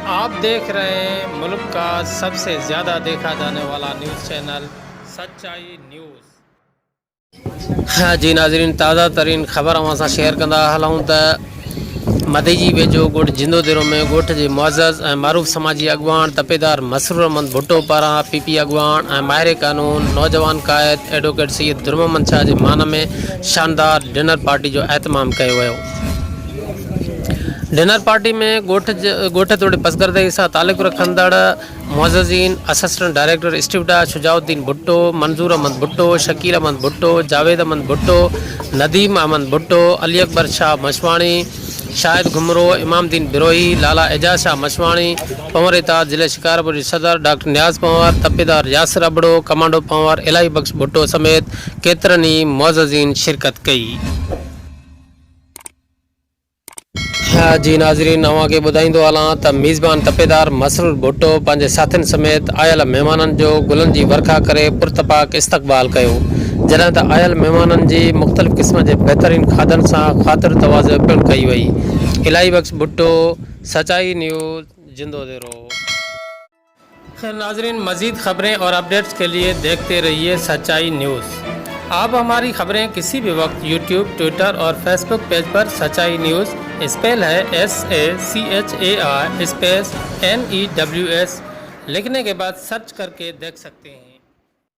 आप देख रहे हैं मुल्क का सबसे ज़्यादा देखा जाने वाला न्यूज़ चैनल सच्चाई न्यूज़। हाँ जी नाज़रीन, ताज़ा तरीन ख़बर असां शेयर कंदा हलूं त मदेजी वेझो ॻोठ जिंदोदेरो में ॻोठ जे मुअज़्ज़ज़ ऐं मारूफ़ समाजी अॻवान तपेदार मसरूर अहमद भुट्टो पारां पीपी अॻवान ऐं माहिर क़ानून नौजवान क़ाइद एडवोकेट सैयद दुर्ममन शाह जे मान में शानदार डिनर पार्टी जो एहतमाम कयो वियो। डिनर पार्टी में ॻोठ तोड़े पसगरदगी सां ताल्लुक़ रखंदड़ मुअज़्ज़ज़ीन असिस्टेंट डायरेक्टर स्टीवडा शुजाउद्दीन भुट्टो, मंजूर अहमद भुट्टो, शकील अहमद भुट्टो, जावेद अहमद भुट्टो, नदीम अहमद भुट्टो, अली अकबर शाह मशवाणी, शाहिद घुमरो, इमामदीन बिरोही, लाला एजाज शाह मशवाणी, पंवर इताद ज़िले शिकारपुर जी सदर डॉक्टर नियाज़ पंवर, तपेदार यासिर अबड़ो, कमांडो पंवर इलाही बख्श भुट्टो समेत केतरनि ई मुअज़्ज़ज़ीन शिरकत कई। हाँ जी नाज़रीन, अवां खे ॿुधाईंदो हलां त मेज़बान तपेदार मसरूर भुट्टो पंहिंजे साथियुनि समेत आयल महिमाननि जो गुलनि जी वर्खा करे पुरतपाक इस्तक़बाल कयो, जॾहिं त आयल महिमाननि जी मुख़्तलिफ़ क़िस्म जे बहितरीन खाधनि सां ख़ातिर तवाज़ुअ पिणु कई वई। इलाही बख्श भुट्टो, सच्चाई न्यूज़, जिंदोदेरो। खैर नाज़रीन, मज़ीद खबरें और अपडेट्स के लिए देखते रहिए सच्चाई न्यूज़। आप हमारी खबरें किसी भी वक्त यूट्यूब, ट्विटर और फेसबुक पेज पर सच्चाई न्यूज़ स्पेल है SACHAI स्पेस NEWS लिखने के बाद सर्च करके देख सकते हैं।